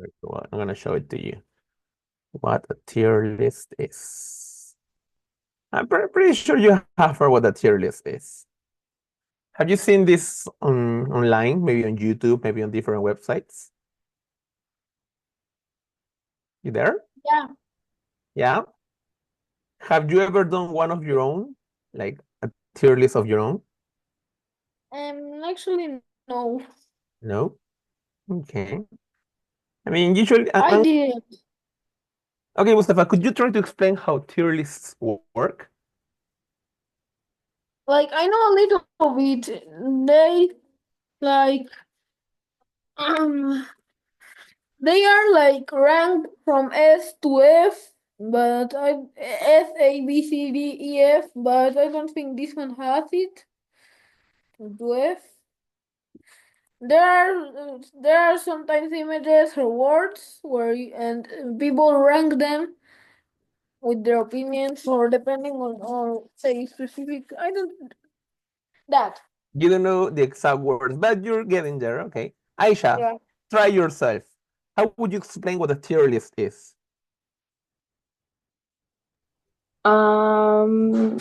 Very cool. I'm gonna show it to you. What a tier list is. I'm pretty sure you have heard what a tier list is. Have you seen this online, maybe on YouTube, maybe on different websites? You there? Yeah. Yeah. Have you ever done one of your own, like a tier list of your own? Actually, no. No. Okay. I mean, usually, I did. okay, Mustafa, could you try to explain how tier lists work? Like, I know a little bit. They like um they are like ranked from S to F, but I S A B C D E F, but I don't think this one has it to F. There are sometimes images or words and people rank them with their opinions or depending on or say specific. I don't that. You don't know the exact words, but you're getting there. Okay. Aisha, Yeah. try yourself. How would you explain what a tier list is? Um,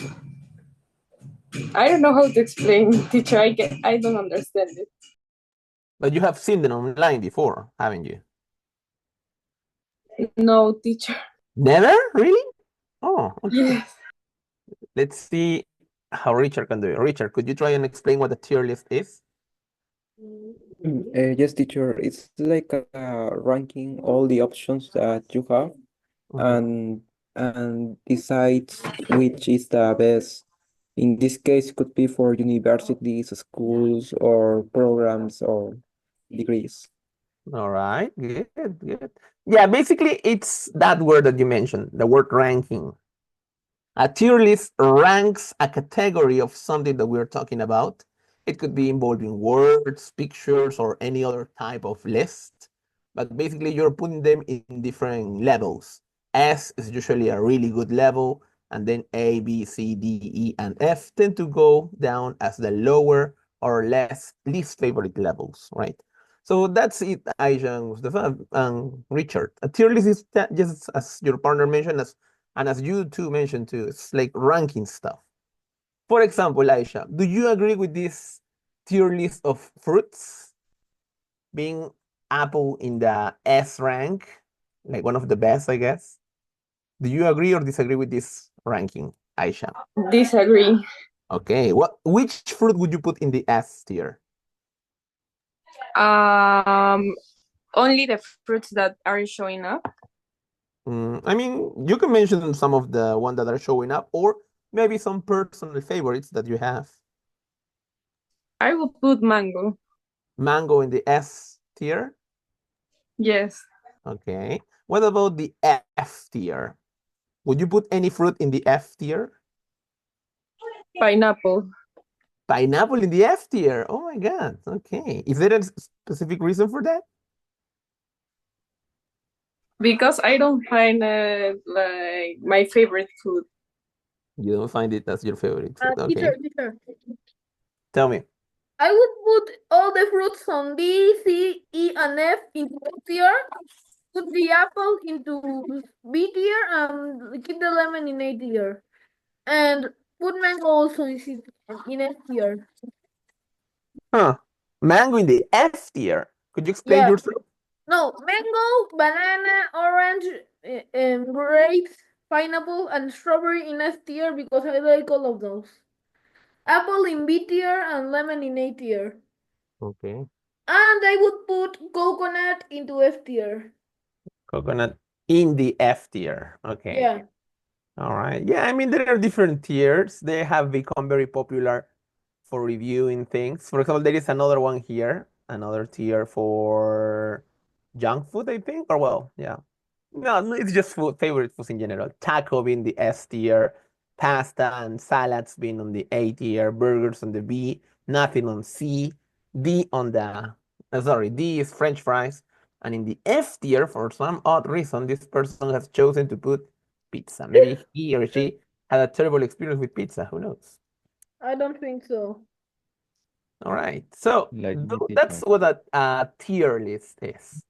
I don't know how to explain, teacher. I don't understand it. But you have seen them online before, haven't you? No, teacher. Never? Really? Oh, okay. Yes. Let's see how Richard can do it. Richard, could you try and explain what a tier list is? Yes, teacher. It's like ranking all the options that you have Mhm. and decides which is the best. In this case, it could be for universities, schools, or programs or degrees. All right, good, good. Yeah, basically, it's that word that you mentioned, the word ranking. A tier list ranks a category of something that we're talking about. It could be involving words, pictures, or any other type of list. But basically, you're putting them in different levels. S is usually a really good level, and then A, B, C, D, E, and F tend to go down as the lower or least favorite levels, right? So that's it, Aisha and Mustafa and Richard. A tier list is just as your partner mentioned, and as you two mentioned too, it's like ranking stuff. For example, Aisha, do you agree with this tier list of fruits being apple in the S rank, like one of the best, I guess? Do you agree or disagree with this ranking, Aisha? Disagree. Okay, which fruit would you put in the S tier? Um, Only the fruits that are showing up. I mean, you can mention some of the ones that are showing up, or maybe some personal favorites that you have. I will put mango. Mango in the S tier. Yes. Okay. What about the F tier? Would you put any fruit in the F tier? Pineapple. Pineapple in the F tier. Oh my God. Okay. Is there a specific reason for that? Because I don't find it like my favorite food. You don't find it as your favorite food. Okay. Teacher. Tell me. I would put all the fruits on B, C, E, and F into A tier. Put the apple into B tier and keep the lemon in A tier. And put mango also in F tier. Huh. Mango in the F tier. Could you explain Yeah. yourself? No, mango, banana, orange, grapes, pineapple, and strawberry in F tier because I like all of those. Apple in B tier and lemon in A tier. Okay. And I would put coconut into F tier. Coconut in the F tier. Okay. Yeah. All right. Yeah, I mean, there are different tiers. They have become very popular for reviewing things. For example, there is another one here, another tier for junk food, I think. Or well, yeah. No, it's just food, favorite foods in general. Taco being the S tier, pasta and salads being on the A tier, burgers on the B, nothing on C, D on the, sorry, D is French fries. And in the F tier, for some odd reason, this person has chosen to put pizza. Maybe he or she had a terrible experience with pizza. Who knows? I don't think so. All right. So Like me, that's teacher. what a tier list is.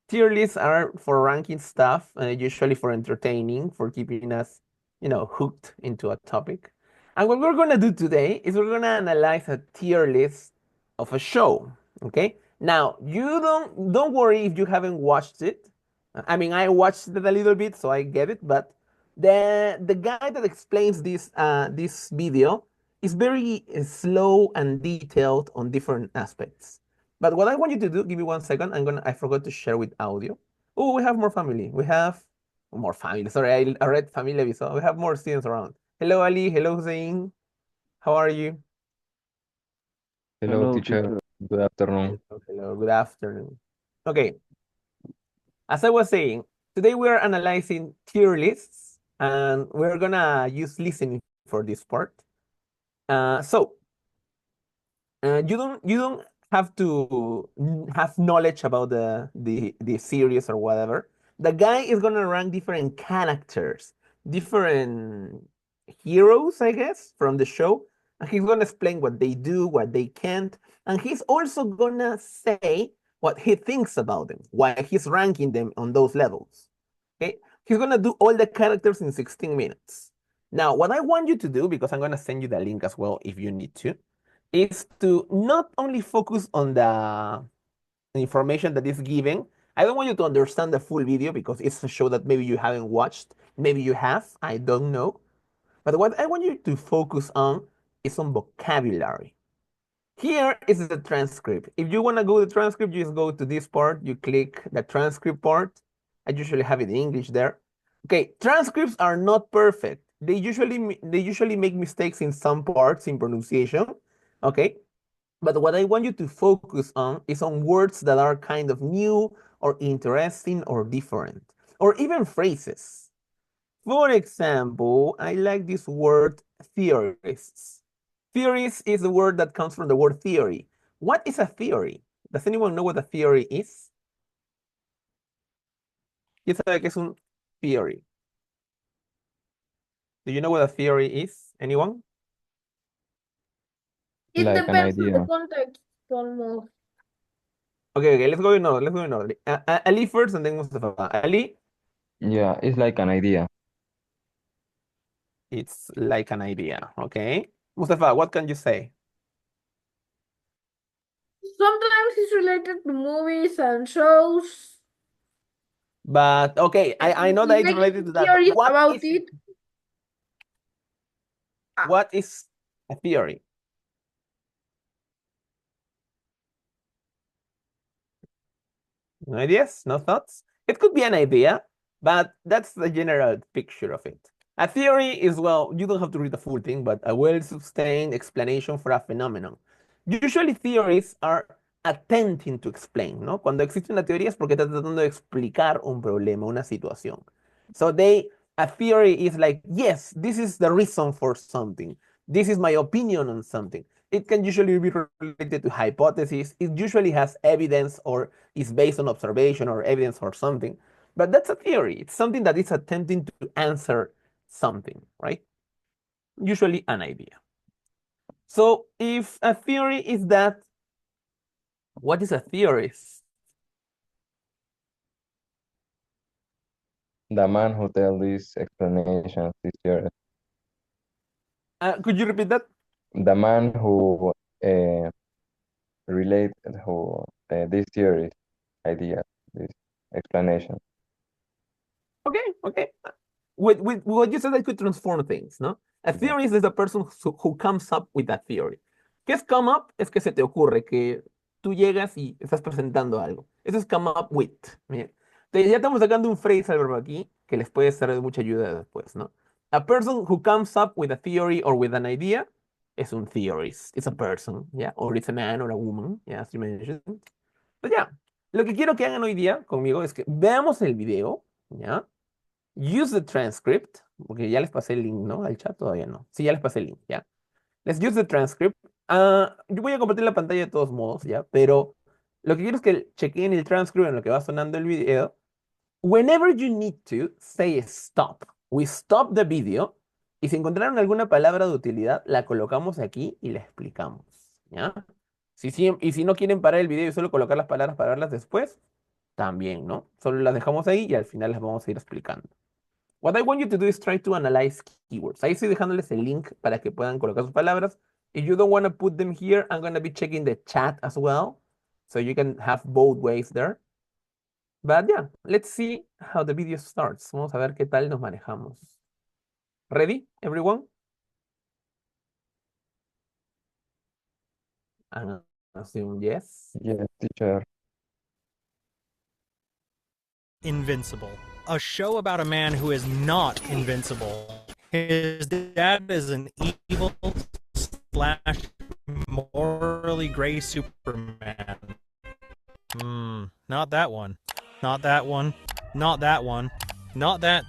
Tier lists are for ranking stuff, usually for entertaining, for keeping us, hooked into a topic. And what we're gonna do today is we're gonna analyze a tier list of a show. Okay. Now you don't worry if you haven't watched it. I mean, I watched it a little bit, so I get it. But the guy that explains this video is very slow and detailed on different aspects. But what I want you to do, give me 1 second. I forgot to share with audio. Oh, we have more family. We have more family. Sorry, I read family aviso. We have more students around. Hello, Ali. Hello, Hussein. How are you? Hello, Hello, teacher. teacher. Good afternoon. Hello. Good afternoon. Okay. As I was saying, today we are analyzing tier lists, and we're gonna use listening for this part. So you don't have to have knowledge about the series or whatever. The guy is gonna rank different characters, different heroes, I guess, from the show, and he's gonna explain what they do, what they can't, and he's also gonna say what he thinks about them, why he's ranking them on those levels. Okay, he's gonna do all the characters in 16 minutes. Now, what I want you to do, because I'm gonna send you the link as well if you need to, is to not only focus on the information that is given. I don't want you to understand the full video because it's a show that maybe you haven't watched, maybe you have, I don't know. But what I want you to focus on is on vocabulary. Here is the transcript. If you want to go to the transcript, you just go to this part, you click the transcript part. I usually have it in English there. Okay, transcripts are not perfect. They usually make mistakes in some parts in pronunciation. Okay, but what I want you to focus on is on words that are kind of new or interesting or different, or even phrases. For example, I like this word theorists. Theories is a word that comes from the word theory. What is a theory? Does anyone know what a theory is? ¿Quién sabe qué es un theory? Do you know what a theory is? Anyone? It Like an depends on the idea. context almost. Okay, let's go in order. Let's go in order. Ali first and then Mustafa. Ali, Yeah, it's like an idea. it's like an idea. Okay. Mustafa, what can you say? Sometimes it's related to movies and shows. But okay, And I know we that it's make related to that, but theories about it. Uh, what is a theory? No ideas? No thoughts? It could be an idea, but that's the general picture of it. A theory is, well, you don't have to read the full thing, but a well-sustained explanation for a phenomenon. Usually theories are attempting to explain, ¿no? Cuando existe una teoría es porque está tratando de explicar un problema, una situación. So a theory is like, yes, this is the reason for something. This is my opinion on something. It can usually be related to hypotheses. It usually has evidence or is based on observation or evidence or something. But that's a theory. It's something that is attempting to answer something, right? Usually an idea. So if a theory is that, what is a theorist? The man who tells these explanations is your, Could you repeat that? the man who relate who these theories, ideas, this explanation. Okay. With what you said, I could transform things, ¿no? A Yeah. theorist is the person who comes up with that theory. ¿Qué es come up? Es que se te ocurre, que tú llegas y estás presentando algo. Eso es come up with. Bien. Entonces ya estamos sacando un phrasal verbo aquí que les puede ser de mucha ayuda después, ¿no? A person who comes up with a theory or with an idea es un theorist. It's a person, yeah, or it's a man or a woman, yeah, as you mentioned. Pues ya, lo que quiero que hagan hoy día conmigo es que veamos el video, ¿ya? Use the transcript, porque ya les pasé el link, ¿no? Al chat todavía no. Sí, ya les pasé el link, ¿ya? Let's use the transcript. Yo voy a compartir la pantalla de todos modos, ¿ya? Pero lo que quiero es que chequen el transcript en lo que va sonando el video. Whenever you need to, say stop. We stop the video. Y si encontraron alguna palabra de utilidad, la colocamos aquí y la explicamos, ¿ya? Y si no quieren parar el video y solo colocar las palabras para verlas después, también, ¿no? Solo las dejamos ahí y al final las vamos a ir explicando. What I want you to do is try to analyze keywords. Ahí estoy dejándoles el link para que puedan colocar sus palabras. If you don't want to put them here, I'm going to be checking the chat as well. So you can have both ways there. But yeah, let's see how the video starts. Vamos a ver qué tal nos manejamos. Ready, everyone? I assume yes. Yes, teacher. Invincible, a show about a man who is not invincible. His dad is an evil slash morally gray Superman. Not that one. Not that one. Not that one. Not that.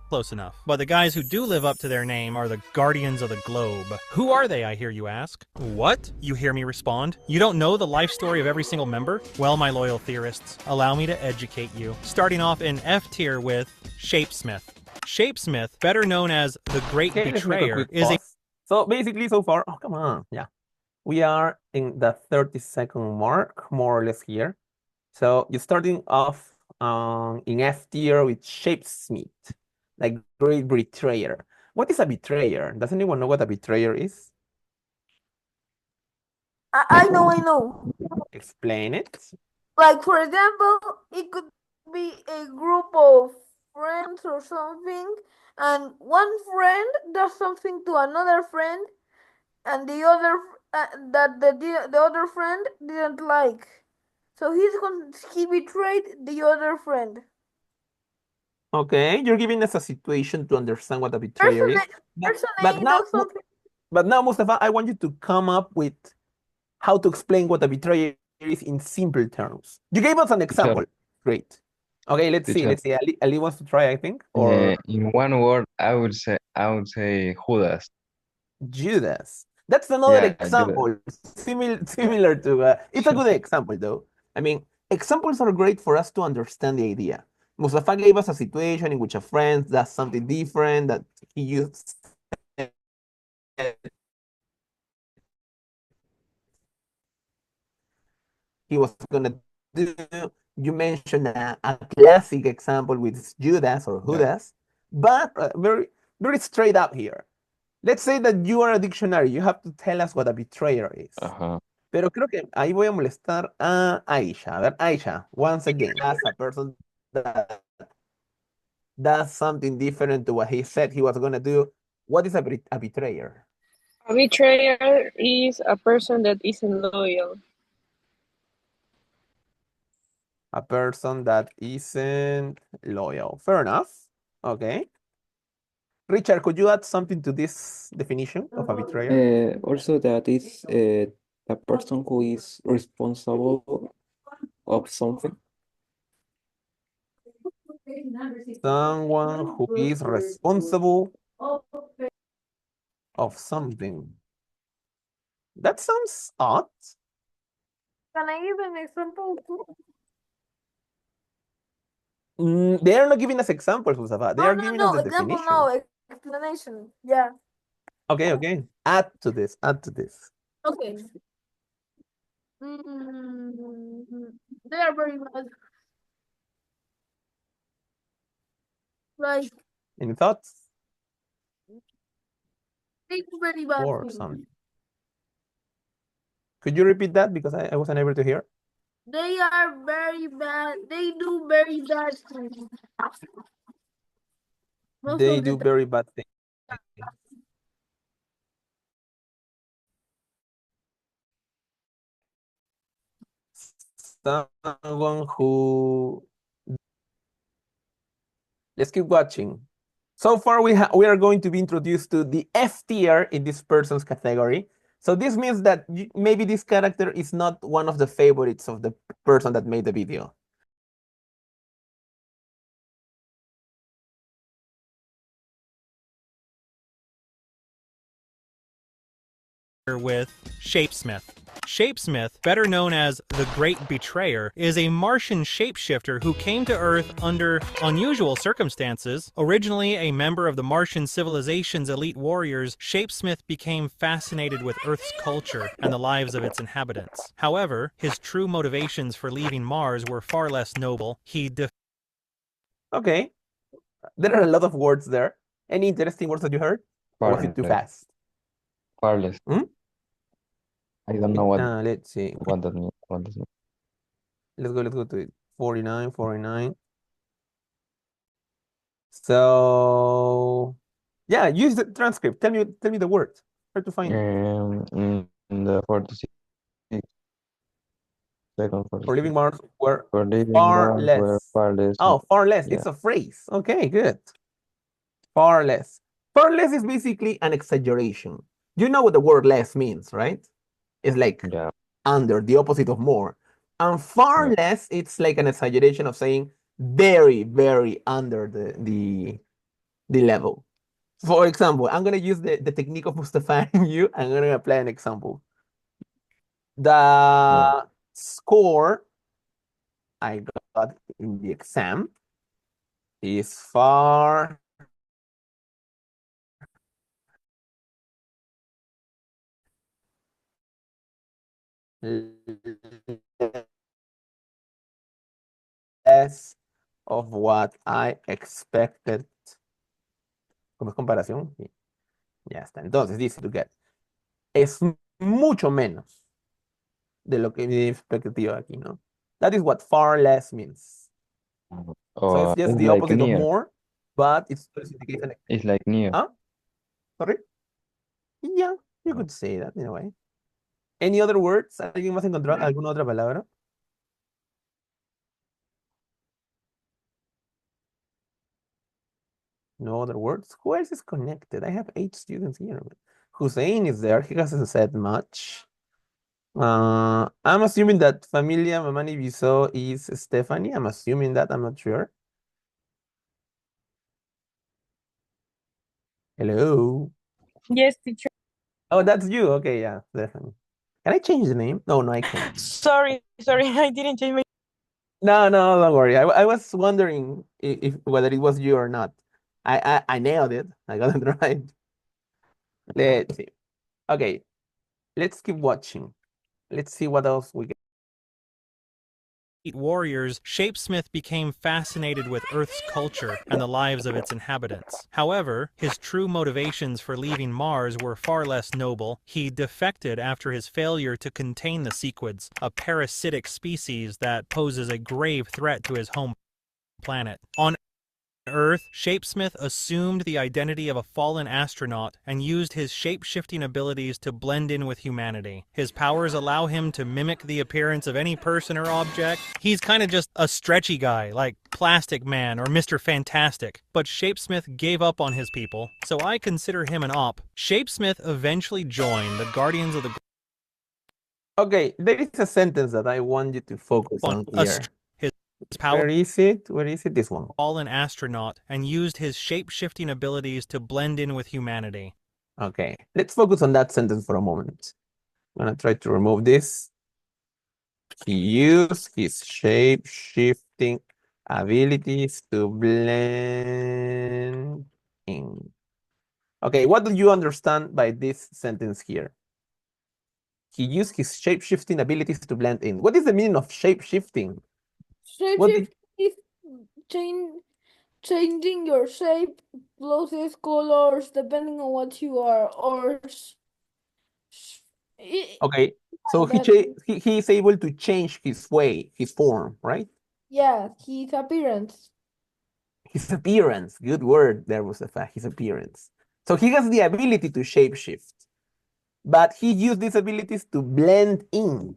Close enough. But the guys who do live up to their name are the Guardians of the Globe. Who are they, I hear you ask? What? You hear me respond? You don't know the life story of every single member? Well, my loyal theorists, allow me to educate you. Starting off in F tier with Shapesmith. Shapesmith, better known as the Great Okay, let's make a Betrayer, quick is a pause. So basically, so far, oh, come on. Yeah. We are in the 30-second mark, more or less here. So you're starting off in F tier with Shapesmith, like Great Betrayer. What is a betrayer? Does anyone know what a betrayer is? I know. Explain it. Like, for example, it could be a group of friends or something, and one friend does something to another friend, and the other that the other friend didn't like. So he betrayed the other friend. Okay, you're giving us a situation to understand what a betrayer is. There's a But name now, or something. but now, Mustafa, I want you to come up with how to explain what a betrayer is in simple terms. You gave us an Teacher, example. Great. Okay, let's see. teacher. Let's see. Ali wants to try, I think, or In one word, I would say Judas. Judas. That's another Yeah, Judas. example, similar to. It's a good example, though. I mean, examples are great for us to understand the idea. Mustafa gave us a situation in which a friend does something different that he used he was gonna do. You mentioned a classic example with Judas or Yeah. Judas, but very straight up here. Let's say that you are a dictionary. You have to tell us what a betrayer is. Uh-huh. Pero creo que ahí voy a molestar a Aisha. A ver, Aisha, once again, as a person that does something different to what he said he was gonna do, what is a betrayer? A betrayer is a person that isn't loyal. A person that isn't loyal. Fair enough. Okay. Richard, could you add something to this definition of a betrayer? Also, that is a person who is responsible of something. Someone who is responsible of something. That sounds odd. Can I give an example too? They are not giving us examples, Mustafa. They are giving us No. the Example, definition. no. Explanation. Yeah. Okay. Add to this. Okay. Mm, they are very bad. Like, Any thoughts? they do very bad Or things. something. Could you repeat that because I wasn't able to hear? They are very bad. They do very bad things. Most They of the do time. very bad things. Someone who let's keep watching. So far, we are going to be introduced to the F tier in this person's category. So this means that maybe this character is not one of the favorites of the person that made the video. with Shapesmith. Shapesmith, better known as the Great Betrayer, is a Martian shapeshifter who came to Earth under unusual circumstances. Originally a member of the Martian civilization's elite warriors, Shapesmith became fascinated with Earth's culture and the lives of its inhabitants. However, his true motivations for leaving Mars were far less noble. Okay, there are a lot of words there. Any interesting words that you heard? Or was it too Farless. fast? Farless. Hmm? I don't know what Let's see. what that means. What does it Let's go to it. 49, 49. So yeah, use the transcript. Tell me the word. Try to find it. in the 46 second For 46 living Mars were for living far Mars were less. far less. Oh, far less. Yeah. It's a phrase. Okay, good. Far less. Far less is basically an exaggeration. You know what the word less means, right? It's like Yeah. under, the opposite of more. And far Yeah. less, it's like an exaggeration of saying very, very under the level. For example, I'm gonna use the technique of Mustafa and you. I'm gonna apply an example. The score I got in the exam is far less of what I expected. ¿Cómo es comparación? Sí. Ya está. Entonces dice to get. Es mucho menos de lo que mi expectativa aquí, ¿no? That is what far less means. So it's just It's the like opposite of near. more, but it's specification. It's like near. Huh? Sorry? Yeah, you could say that in a way. Any other words? ¿Alguien más encontró alguna otra palabra? No other words? Who else is connected? I have 8 students here. Hussein is there. He hasn't said much. I'm assuming that Familia Mamani Viso is Stephanie. I'm assuming that. I'm not sure. Hello. Yes, teacher. Oh, that's you. Okay, yeah, Stephanie. Can I change the name? No, I can't. Sorry, I didn't change my. No, don't worry. I was wondering if whether it was you or not. I nailed it. I got it right. Let's see. Okay, let's keep watching. Let's see what else we get. Warriors, Shapesmith became fascinated with Earth's culture and the lives of its inhabitants. However, his true motivations for leaving Mars were far less noble. He defected after his failure to contain the sequids, a parasitic species that poses a grave threat to his home planet. On Earth, Shapesmith assumed the identity of a fallen astronaut and used his shape-shifting abilities to blend in with humanity. His powers allow him to mimic the appearance of any person or object. He's kind of just a stretchy guy, like Plastic Man or Mr. Fantastic. But Shapesmith gave up on his people, so I consider him an op. Shapesmith eventually joined the Guardians of the Okay, there is a sentence that I want you to focus on here. His power. Where is it? Where is it? This one. Fallen astronaut and used his shape-shifting abilities to blend in with humanity. Okay, let's focus on that sentence for a moment. I'm gonna try to remove this. He used his shape-shifting abilities to blend in. Okay, what do you understand by this sentence here? He used his shape-shifting abilities to blend in. What is the meaning of shape-shifting? Shapeshift is changing your shape, clothes, colors, depending on what you are, or Okay, so he is able to change his way, his form, right? yeah, his appearance. His appearance, good word there, Mustafa, his appearance. So he has the ability to shapeshift, but he used these abilities to blend in.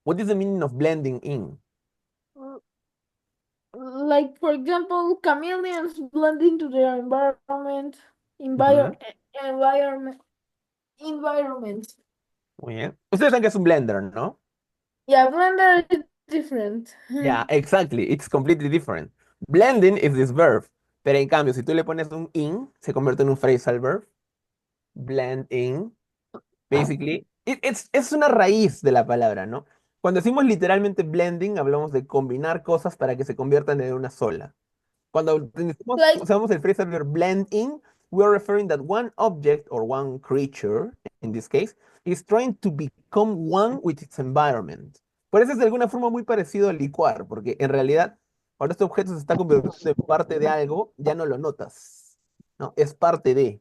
What is the meaning of blending in? Like, for example, chameleons blend into their environment. Muy bien. Ustedes saben que es un blender, ¿no? Yeah, blender is different. Yeah, exactly. It's completely different. Blending is this verb. Pero en cambio, si tú le pones un in, se convierte en un phrasal verb. Blend in. Basically, es una raíz de la palabra, ¿no? Cuando decimos literalmente blending, hablamos de combinar cosas para que se conviertan en una sola. Cuando Like usamos el phrasal verb blend in, we are referring that one object or one creature, in this case, is trying to become one with its environment. Por eso es de alguna forma muy parecido al licuar, porque en realidad, cuando este objeto se está convirtiendo en parte de algo, ya no lo notas, ¿no? Es parte de,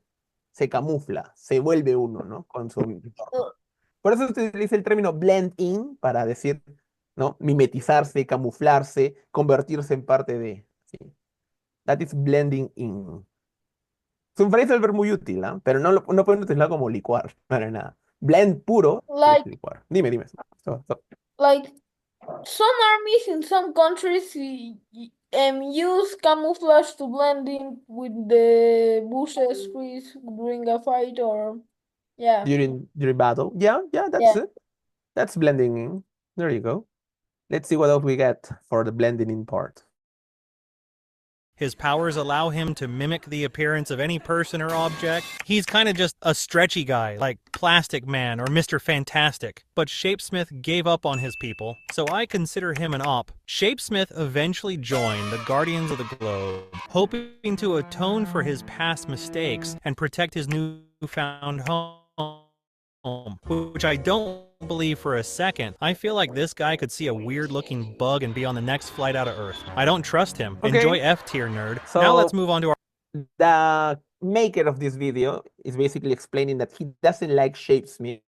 se camufla, se vuelve uno, ¿no? Con su entorno. Por eso se utiliza el término blend in para decir, ¿no? Mimetizarse, camuflarse, convertirse en parte de. ¿Sí? That is blending in. Es un phrasal verb muy útil, ¿no? Pero no pueden utilizarlo como licuar, para nada. Blend puro es like licuar. Dime. like some armies in some countries use camouflage to blend in with the bushes, trees during a fight, or yeah. During battle. Yeah, that's Yeah. it. That's blending in. There you go. Let's see what else we get for the blending in part. His powers allow him to mimic the appearance of any person or object. He's kind of just a stretchy guy, like Plastic Man or Mr. Fantastic. But Shapesmith gave up on his people, so I consider him an op. Shapesmith eventually joined the Guardians of the Globe, hoping to atone for his past mistakes and protect his newfound home. Which I don't believe for a second. I feel like this guy could see a weird looking bug and be on the next flight out of Earth. I don't trust him. Okay. Enjoy F tier, nerd. So, now let's move on to our... The maker of this video is basically explaining that he doesn't like Shapesmith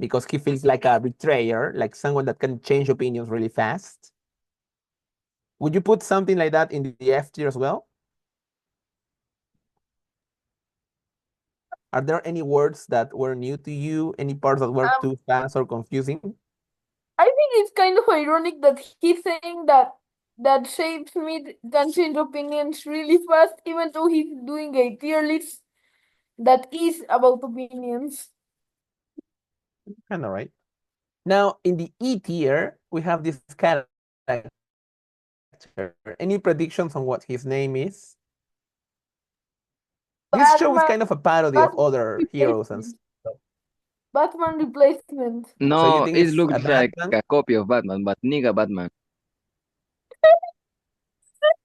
because he feels like a betrayer, like someone that can change opinions really fast. Would you put something like that in the F tier as well? Are there any words that were new to you? Any parts that were too fast or confusing? I think it's kind of ironic that he's saying that Shapesmith can change opinions really fast, even though he's doing a tier list that is about opinions. Kind of right. Now, in the E tier, we have this character. Any predictions on what his name is? This show is Batman- kind of a parody of Batman other heroes and replacement. stuff. Batman replacement. So you No, think it it's looks a like Batman? a copy of Batman, but nigga Batman.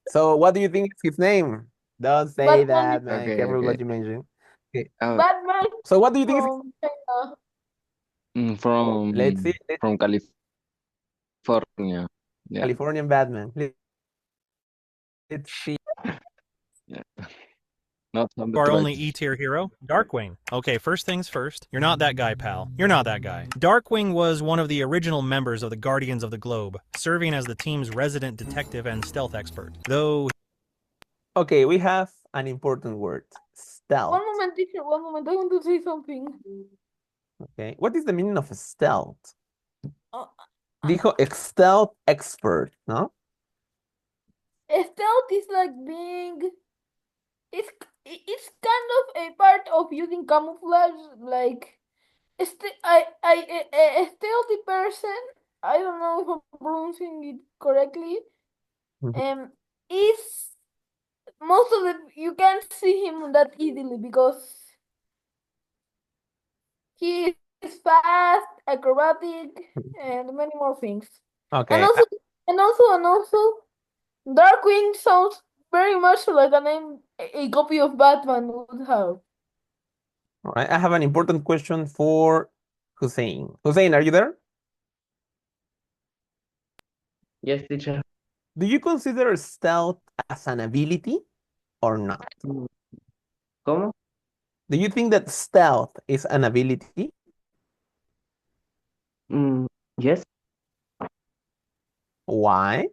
So what do you think is his name? Don't say Batman that, man. Okay, Careful okay. what you mention. Okay. Batman So what do you think is from China. Let's see. From California. Yeah. Californian Batman. Let's see. Yeah. Not from the Our only tribes. E tier hero, Darkwing. Okay, first things first. You're not that guy, pal. You're not that guy. Darkwing was one of the original members of the Guardians of the Globe, serving as the team's resident detective and stealth expert. Though... Okay, we have an important word. Stealth. One moment, teacher, one moment. I want to say something. Okay. What is the meaning of stealth? Uh, Dijo stealth expert, ¿no? Stealth is like being. It's kind of a part of using camouflage, like a stealthy person. I don't know if I'm pronouncing it correctly. Mhm. Is most of the you can't see him that easily because he is fast, acrobatic, and many more things. Okay. And also, Darkwing sounds very much like a name a copy of Batman would have. All right. I have an important question for Hussein. Hussein, are you there? Yes, teacher. Do you consider stealth as an ability or not? ¿Cómo? Do you think that stealth is an ability? Yes. Why?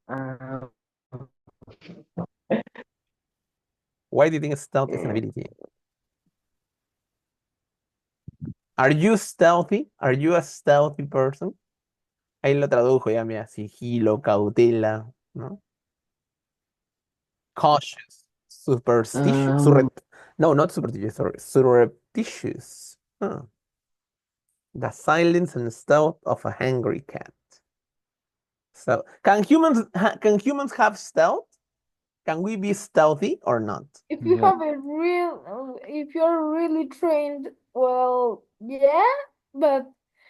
Uh, Why do you think stealth is an ability? Are you stealthy? Are you a stealthy person? Ahí lo tradujo ya, mira, sigilo, cautela, ¿no? Cautious, superstitious, no, not superstitious, sorry, surreptitious. Huh. The silence and stealth of a hungry cat. So, can humans have stealth? Can we be stealthy or not? If you No. have if you're really trained, well, yeah, but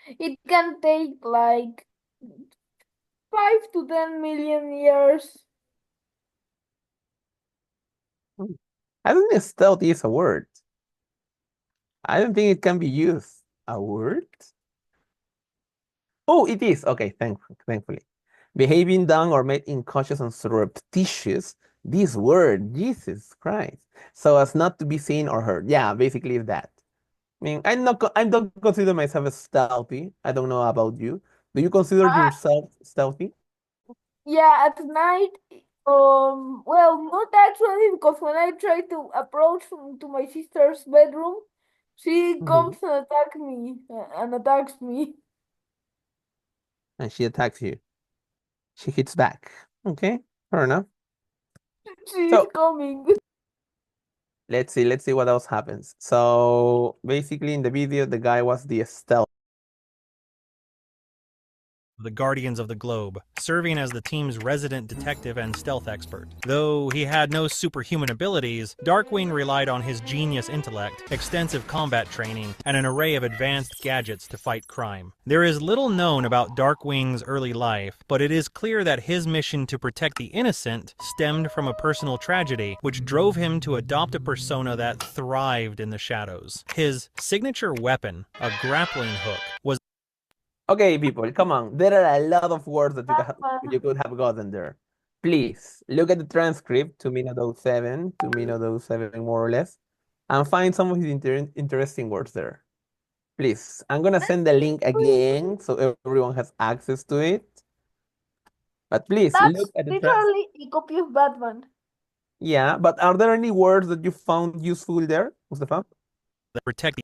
it can take like 5 to 10 million years. I don't think stealthy is a word. I don't think it can be used. A word? Oh, it is. Okay, thankfully. Behaving dumb or made incautious and surreptitious. This word, Jesus Christ. So as not to be seen or heard. Yeah, basically it's that. I mean, I don't consider myself as stealthy. I don't know about you. Do you consider Ah, yourself stealthy? yeah, at night. Well, not actually, because when I try to approach to my sister's bedroom, she Mhm. comes and attacks me. And she attacks you. She hits back. Okay, fair enough. She's So coming. let's see what else happens. So basically in the video, the guy was the stealth. The Guardians of the Globe, serving as the team's resident detective and stealth expert. Though he had no superhuman abilities, Darkwing relied on his genius intellect, extensive combat training, and an array of advanced gadgets to fight crime. There is little known about Darkwing's early life, but it is clear that his mission to protect the innocent stemmed from a personal tragedy, which drove him to adopt a persona that thrived in the shadows. His signature weapon, a grappling hook, was Okay, people, come on. There are a lot of words that Batman. you could have gotten there. Please look at the transcript, 2:07, 2:07 more or less, and find some of the interesting words there. Please, I'm gonna send the link again so everyone has access to it. But please look That's at the transcript. literally a copy of Batman. Yeah, but are there any words that you found useful there, Mustafa? that protect the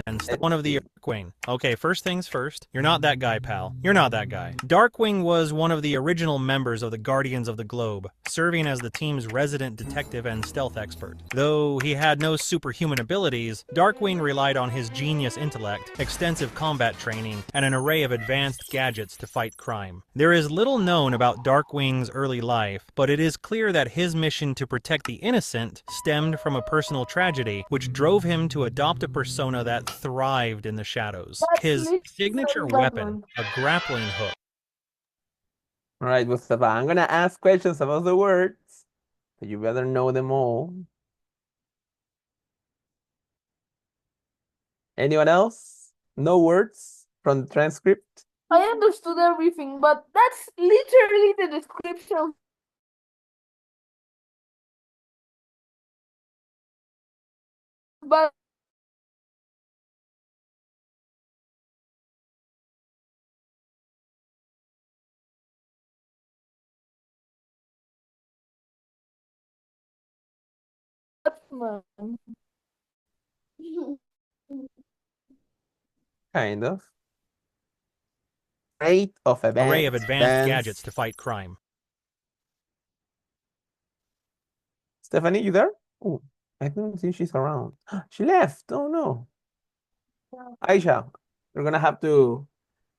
and Let's one of the see. Darkwing. Okay, first things first. You're not that guy, pal. You're not that guy. Darkwing was one of the original members of the Guardians of the Globe, serving as the team's resident detective and stealth expert. Though he had no superhuman abilities, Darkwing relied on his genius intellect, extensive combat training, and an array of advanced gadgets to fight crime. There is little known about Darkwing's early life, but it is clear that his mission to protect the innocent stemmed from a personal tragedy, which drove him to adopt a persona that thrived in the shadows. That's His literally signature weapon, Batman. a grappling hook. All right, Mustafa, I'm gonna ask questions about the words, so you better know them all. Anyone else? No words from the transcript? I understood everything, but that's literally the description of Batman. Kind of. Rate of Array of advanced advanced gadgets to fight crime. Stephanie, you there? Oh, I don't think she's around. She left. Oh no. Aisha, we're gonna have to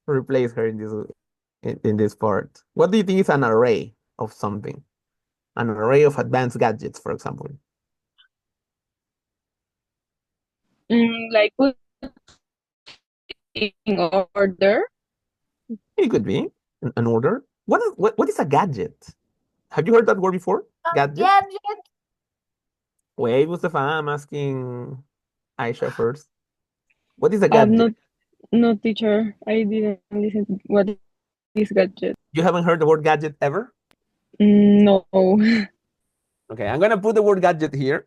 replace her in this part. What do you think is an array of something? An array of advanced gadgets, for example. Like put in order. It could be an order. What is a gadget? Have you heard that word before? Gadget? Gadget. Wait, Mustafa, I'm asking Aisha first. What is a I'm gadget? not teacher. I didn't listen to what is gadget. You haven't heard the word gadget ever? No. Okay, I'm gonna put the word gadget here.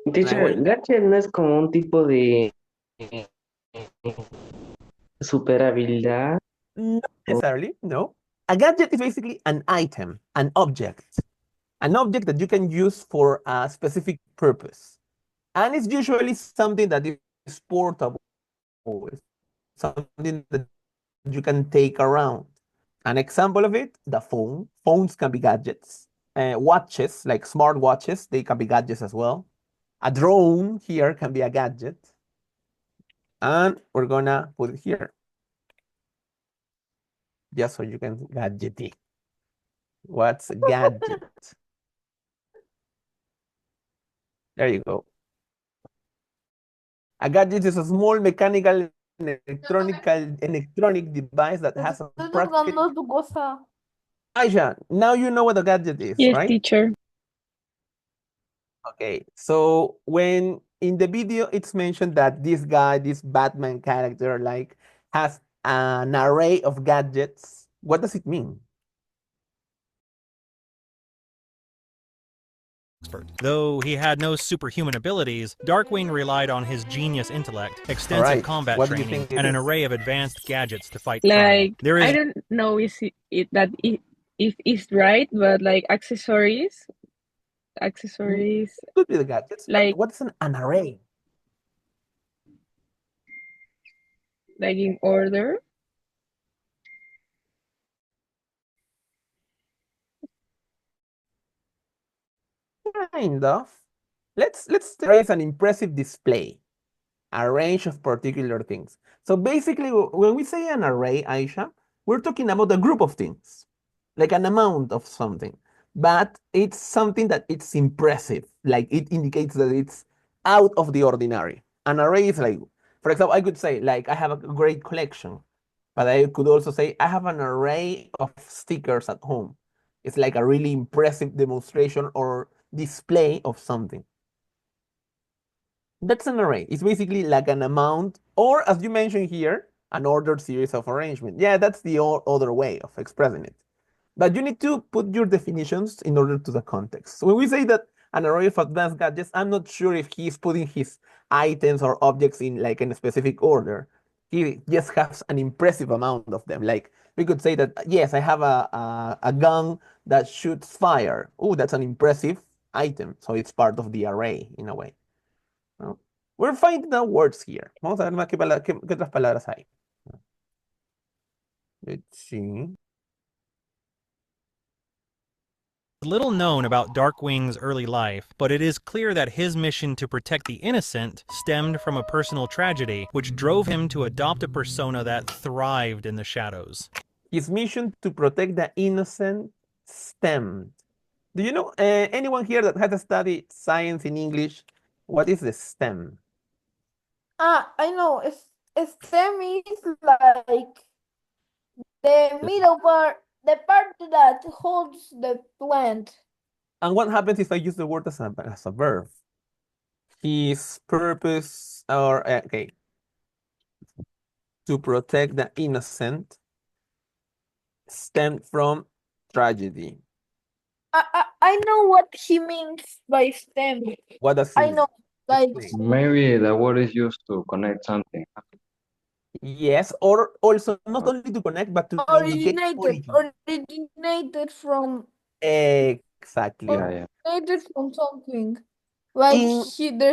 And I Teacher, want gadget no es como un tipo de super habilidad. not necessarily, no. A gadget is basically an item, an object that you can use for a specific purpose. And it's usually something that is portable, something that you can take around. An example of it, the phone. Phones can be gadgets. Watches, like smart watches, they can be gadgets as well. A drone here can be a gadget. And we're gonna put it here, just so you can gadget it. What's a gadget? There you go. A gadget is a small mechanical electronic device that has a Estoy practical. tocando tu cosa. Aisha, now you know what a gadget is, Yes, right? teacher. Okay, so when in the video it's mentioned that this guy, this Batman character, like has an array of gadgets, what does it mean? Though he had no superhuman abilities, Darkwing relied on his genius intellect, extensive Alright, combat what do you training, think it and an is? array of advanced gadgets to fight crime. Like, There I is don't know if it's right, but like accessories, Could be the gadgets, but like what's an array? in order. Kind of. Let's raise an impressive display, a range of particular things. So basically, when we say an array, Aisha, we're talking about a group of things, like an amount of something, but it's something that it's impressive, like it indicates that it's out of the ordinary. An array is like, for example, I could say like I have a great collection, but I could also say I have an array of stickers at home. It's like a really impressive demonstration or display of something. That's an array. It's basically like an amount, or as you mentioned here, an ordered series of arrangement. Yeah, that's the other way of expressing it. But you need to put your definitions in order to the context. So when we say that an array of advanced gadgets, I'm not sure if he's putting his items or objects in like in a specific order. He just has an impressive amount of them. Like we could say that, yes, I have a gun that shoots fire. Oh, that's an impressive item. So it's part of the array in a way. ¿No? We're finding out words here. Vamos a ver más qué otras palabras hay. Let's see. little known about Darkwing's early life, but it is clear that his mission to protect the innocent stemmed from a personal tragedy, which drove him to adopt a persona that thrived in the shadows. His mission to protect the innocent stemmed. Do you know anyone here that has studied science in English? What is the stem? I know. STEM is like the middle part, the part that holds the plant. And what happens if I use the word as a verb? His purpose, or okay, to protect the innocent stemmed from tragedy. I know what he means by STEM. What does he I mean? know, like Explain. Maybe the word is used to connect something. Yes, or also not only to connect, but to indicate origin. originated from Exactly. Yeah. originated from something. Like In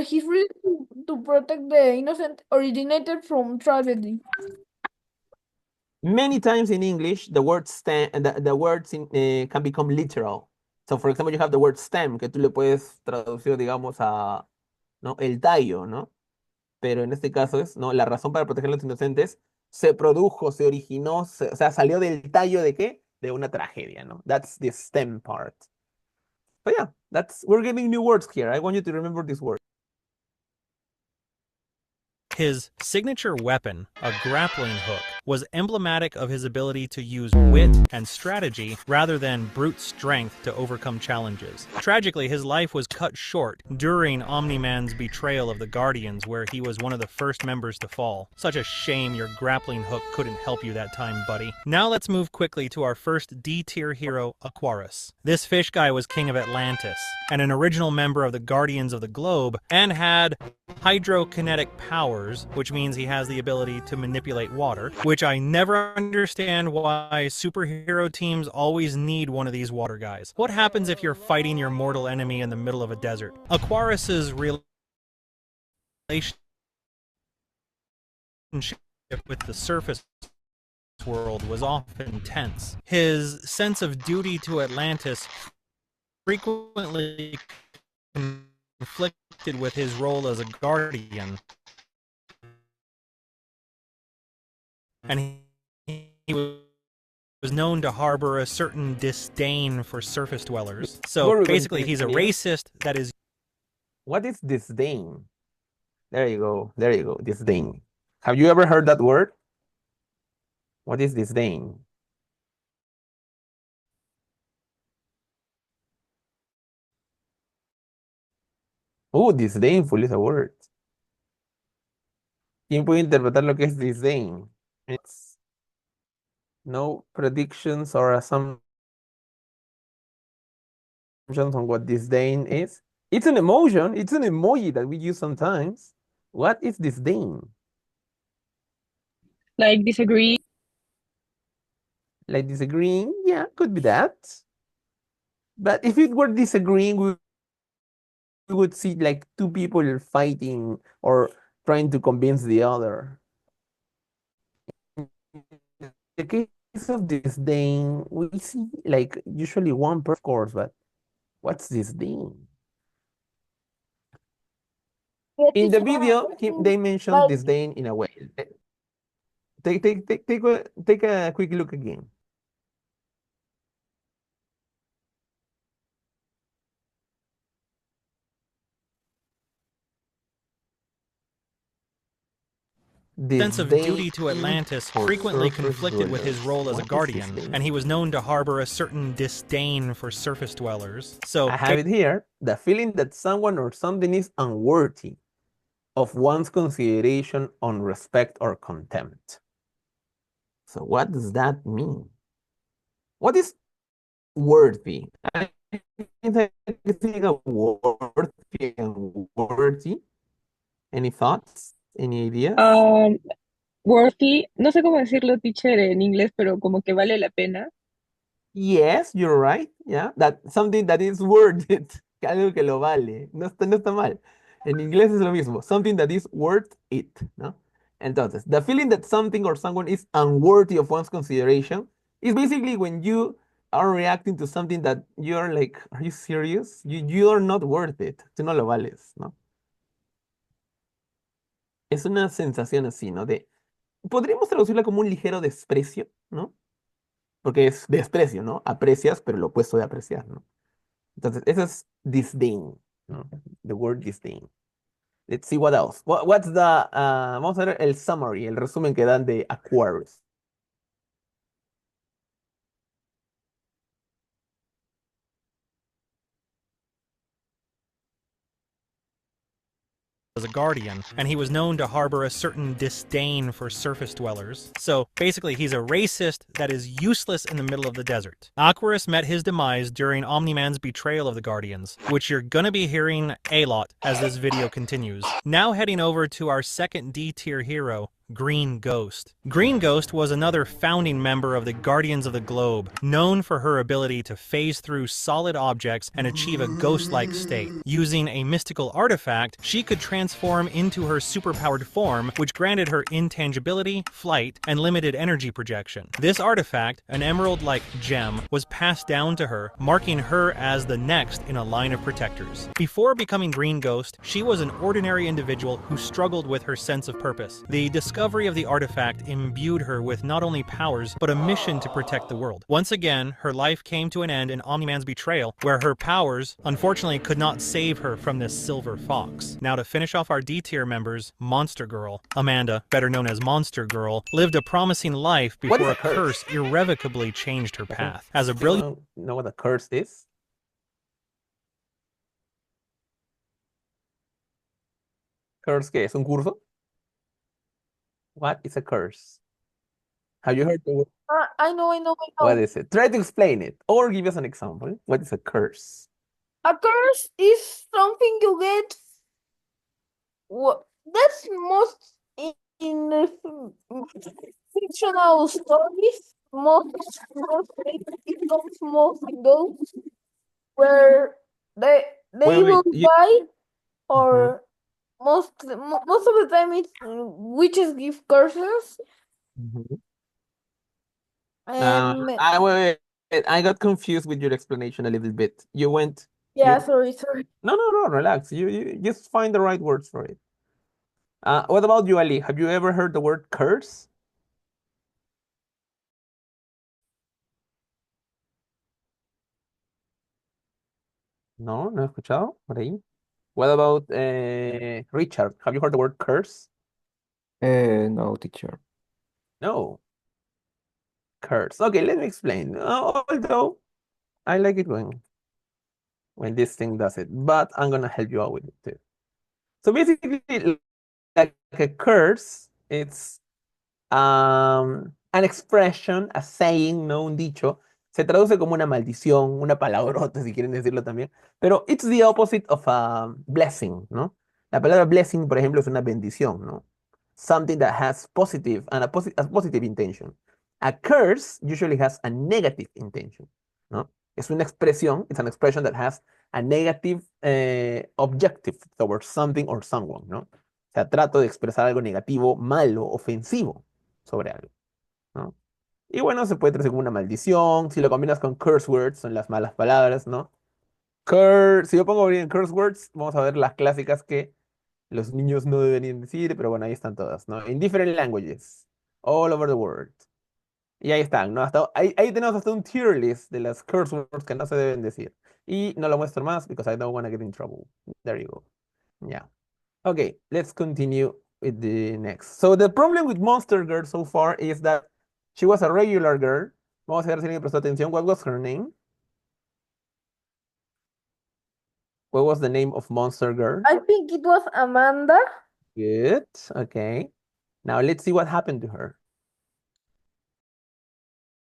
his reason to protect the innocent originated from tragedy. many times in English, the word stem, the words can become literal. So, for example, you have the word stem, que tú le puedes traducir, digamos, a, ¿no? El tallo, ¿no? Pero en este caso es, ¿no? La razón para proteger a los inocentes se produjo, se originó, o sea, salió del tallo de qué? De una tragedia, ¿no? That's the stem part. But yeah, we're getting new words here. I want you to remember this word. His signature weapon, a grappling hook, was emblematic of his ability to use wit and strategy rather than brute strength to overcome challenges. Tragically, his life was cut short during Omni-Man's betrayal of the Guardians, where he was one of the first members to fall. Such a shame your grappling hook couldn't help you that time, buddy. Now let's move quickly to our first D-tier hero, Aquarus. This fish guy was king of Atlantis, and an original member of the Guardians of the Globe, and had hydrokinetic powers, which means he has the ability to manipulate water, which I never understand why superhero teams always need one of these water guys. What happens if you're fighting your mortal enemy in the middle of a desert? Aquarus's relationship with the surface world was often tense. His sense of duty to Atlantis frequently conflicted with his role as a guardian, and he was known to harbor a certain disdain for surface dwellers. So basically, he's a racist that is What is disdain? There you go. There you go. Disdain. Have you ever heard that word? What is disdain? Oh, disdainful is a word. ¿Quién puede interpretar lo que es disdain? It's no predictions or assumptions on what disdain is. It's an emotion. It's an emoji that we use sometimes. What is disdain? Like disagree. Like disagreeing? Yeah, could be that. But if it were disagreeing, we would see like two people fighting or trying to convince the other. In the case of disdain, we see like usually one person, of course, but what's disdain? In the video, they mentioned like disdain in a way. Take a quick look again. Sense of duty to Disdain Atlantis for frequently surface conflicted with his dwellers. role as a What is guardian, disdain? and he was known to harbor a certain disdain for surface dwellers. So, I have it here. The feeling that someone or something is unworthy of one's consideration on respect or contempt. So what does that mean? What is worthy? I think of worthy and worthy. Any thoughts? Any ideas? Worthy, no sé cómo decirlo, teacher, en inglés, pero como que vale la pena. Yes, you're right. Yeah, that something that is worth it. Algo que lo vale. No está mal. En inglés es lo mismo. Something that is worth it, ¿no? Entonces, the feeling that something or someone is unworthy of one's consideration is basically when you are reacting to something that you're like, are you serious? You are not worth it. Tú no lo vales, ¿no? Es una sensación así, ¿no? Podríamos traducirla como un ligero desprecio, ¿no? Porque es desprecio, ¿no? Aprecias, pero lo opuesto de apreciar, ¿no? Entonces, eso es disdain, ¿no? The word disdain. Let's see what else. What's the, vamos a ver el summary, el resumen que dan de Aquarius. as a guardian, and he was known to harbor a certain disdain for surface dwellers. So basically, he's a racist that is useless in the middle of the desert. Aquarius met his demise during Omni-Man's betrayal of the Guardians, which you're gonna be hearing a lot as this video continues. Now heading over to our second D-tier hero, Green Ghost. Green Ghost was another founding member of the Guardians of the Globe, known for her ability to phase through solid objects and achieve a ghost-like state. Using a mystical artifact, she could transform into her superpowered form, which granted her intangibility, flight, and limited energy projection. This artifact, an emerald-like gem, was passed down to her, marking her as the next in a line of protectors. Before becoming Green Ghost, she was an ordinary individual who struggled with her sense of purpose. The discovery of the artifact imbued her with not only powers, but a mission to protect the world. Once again, her life came to an end in Omni-Man's betrayal, where her powers, unfortunately, could not save her from this silver fox. Now to finish off our D-tier members, Monster Girl. Amanda, better known as Monster Girl, lived a promising life before a curse irrevocably changed her path. As a brilliant... Know what a curse is? ¿Curse qué es? ¿Un curso? What is a curse? Have you heard the word? I know. What is it? Try to explain it or give us an example. What is a curse? A curse is something you get. That's most in the fictional stories. Most it comes most in those where they Wait. will die, or most of the time it's witches give curses. And Wait. I got confused with your explanation a little bit. You went. yeah, You, sorry. no, relax. You just find the right words for it. What about you, Ali? Have you ever heard the word curse? No he escuchado por ahí. What about Richard? Have you heard the word curse? No, teacher. No. Curse. Okay, let me explain. Although I like it when this thing does it, but I'm gonna help you out with it too. So basically, like a curse, it's an expression, a saying, no un dicho. Se traduce como una maldición, una palabrota, si quieren decirlo también. Pero it's the opposite of a blessing, ¿no? La palabra blessing, por ejemplo, es una bendición, ¿no? Something that has positive and a positive intention. A curse usually has a negative intention, ¿no? Es una expresión, it's an expression that has a negative objective towards something or someone, ¿no? O sea, trato de expresar algo negativo, malo, ofensivo sobre algo, ¿no? Y bueno, se puede traducir como una maldición. Si lo combinas con curse words, son las malas palabras, ¿no? Si yo pongo bien curse words, vamos a ver las clásicas que los niños no deberían decir, pero bueno, ahí están todas, ¿no? In different languages, all over the world. Y ahí están, ¿no? Ahí tenemos hasta un tier list de las curse words que no se deben decir. Y no lo muestro más because I don't want to get in trouble. There you go. Yeah. Okay, let's continue with the next. So the problem with Monster Girl so far is that she was a regular girl. Vamos a ver si alguien prestó atención. What was her name? What was the name of Monster Girl? I think it was Amanda. Good. Okay. Now let's see what happened to her.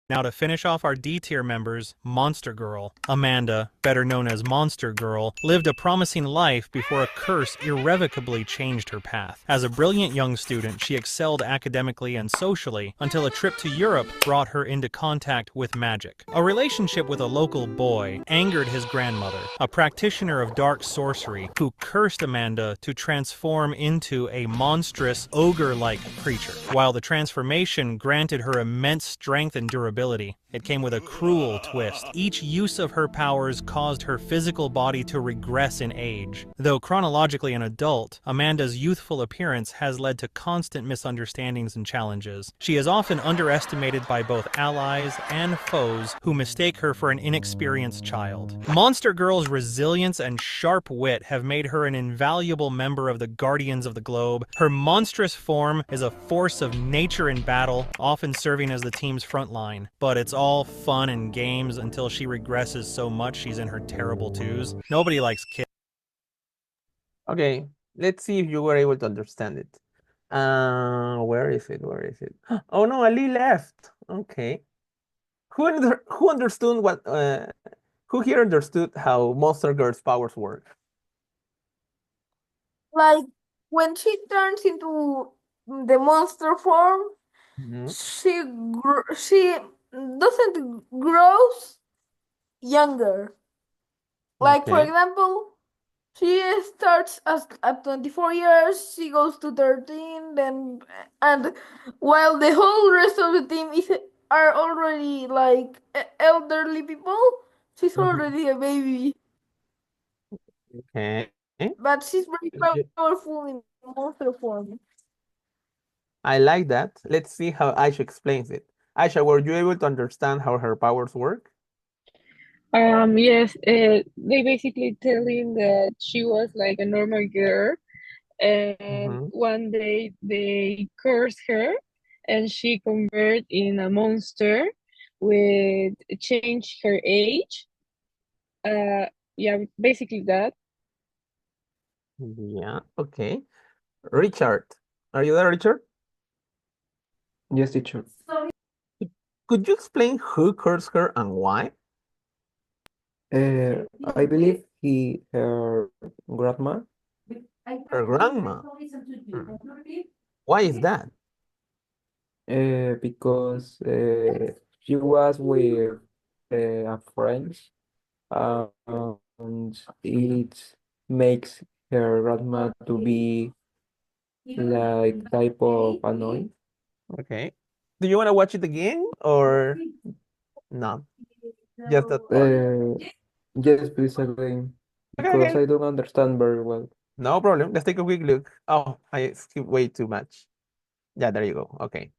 Now to finish off our D tier members, Monster Girl. Amanda, better known as Monster Girl, lived a promising life before a curse irrevocably changed her path. As a brilliant young student, she excelled academically and socially until a trip to Europe brought her into contact with magic. A relationship with a local boy angered his grandmother, a practitioner of dark sorcery, who cursed Amanda to transform into a monstrous, ogre-like creature. While the transformation granted her immense strength and durability, it came with a cruel twist. Each use of her powers caused her physical body to regress in age. Though chronologically an adult, Amanda's youthful appearance has led to constant misunderstandings and challenges. She is often underestimated by both allies and foes who mistake her for an inexperienced child. Monster Girl's resilience and sharp wit have made her an invaluable member of the Guardians of the Globe. Her monstrous form is a force of nature in battle, often serving as the team's front line. But it's all fun and games until she regresses so much she's in her terrible twos. Nobody likes kids. Okay, let's see if you were able to understand it. Where is it? Where is it? Oh no, Ali left. Okay. Who understood who here understood how Monster Girl's powers work? Like when she turns into the monster form, Mhm. she doesn't grows younger. Like for Okay. example, she starts at 24 years, she goes to 13, then and while the whole rest of the team are already like elderly people, she's Mhm. already a baby. Okay. But she's very Yeah, powerful in monster form. I like that. Let's see how Aisha explains it. Aisha, were you able to understand how her powers work? Yes, they basically tell him that she was like a normal girl, and Mhm. one day they curse her, and she convert in a monster with change her age. Yeah, basically that. Yeah, okay. Richard, are you there, Richard? Yes, teacher. Could you explain who cursed her and why? I believe her grandma, Her grandma. Hmm. Why is that? because she was with a friend, and it makes her grandma to be like type of annoying. Okay. Do you want to watch it again or not? Just that part. Yes, please again, Okay, because okay. I don't understand very well. No problem. Let's take a quick look. Oh, I skipped way too much. Yeah, there you go. Okay.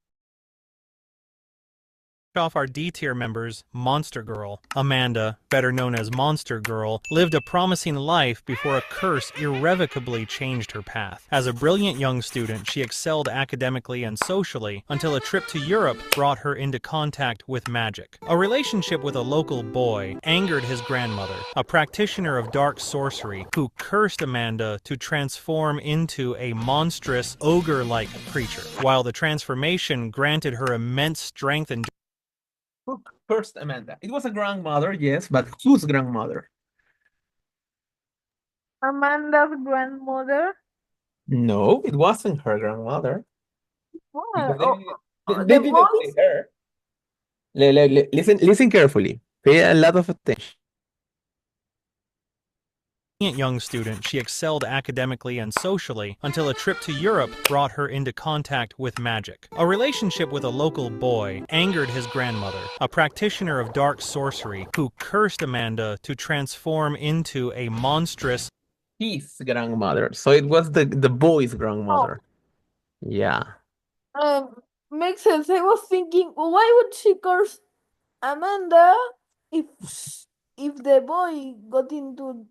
off our D tier members, Monster Girl. Amanda, better known as Monster Girl, lived a promising life before a curse irrevocably changed her path. As a brilliant young student, she excelled academically and socially until a trip to Europe brought her into contact with magic. A relationship with a local boy angered his grandmother, a practitioner of dark sorcery, who cursed Amanda to transform into a monstrous ogre-like creature. While the transformation granted her immense strength and Who cursed Amanda? It was a grandmother, yes, but whose grandmother? Amanda's grandmother. No, it wasn't her grandmother. What? Because they The didn't say boys. her. Listen carefully. Pay a lot of attention. young student, she excelled academically and socially until a trip to Europe brought her into contact with magic. A relationship with a local boy angered his grandmother, a practitioner of dark sorcery, who cursed Amanda to transform into a monstrous His grandmother. So it was the boy's Oh, grandmother. Yeah. makes sense. I was thinking, why would she curse Amanda if the boy got into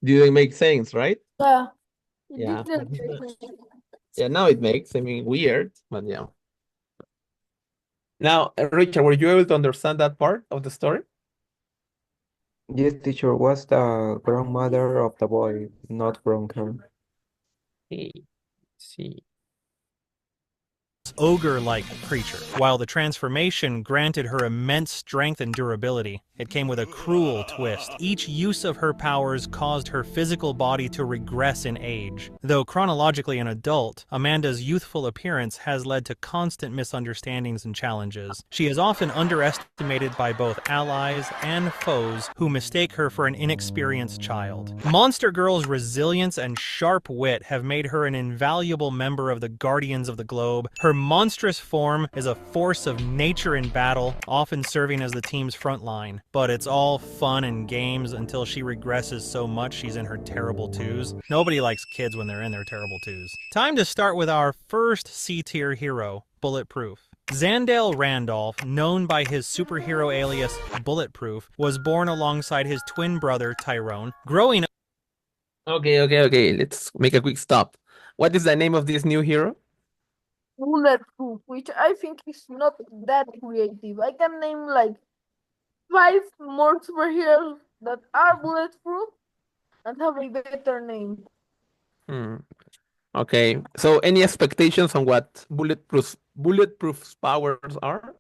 Didn't make sense, right? yeah, it Yeah. didn't make sense. Yeah, now it makes. I mean, weird, but yeah. Now, Richard, were you able to understand that part of the story? Yes, teacher, was the grandmother of the boy, not from her. Okay. See. ogre-like creature. While the transformation granted her immense strength and durability, it came with a cruel twist. Each use of her powers caused her physical body to regress in age. Though chronologically an adult, Amanda's youthful appearance has led to constant misunderstandings and challenges. She is often underestimated by both allies and foes who mistake her for an inexperienced child. Monster Girl's resilience and sharp wit have made her an invaluable member of the Guardians of the Globe. Her monstrous form is a force of nature in battle, often serving as the team's front line. But it's all fun and games until she regresses so much she's in her terrible twos. Nobody likes kids when they're in their terrible twos. Time to start with our first C-tier hero, Bulletproof. Zandale Randolph, known by his superhero alias Bulletproof, was born alongside his twin brother Tyrone. Growing Okay. Let's make a quick stop. What is the name of this new hero? Bulletproof, which I think is not that creative. I can name like 5 more superheroes that are bulletproof and have a better name. Hmm. Okay. So any expectations on what Bulletproof's powers are?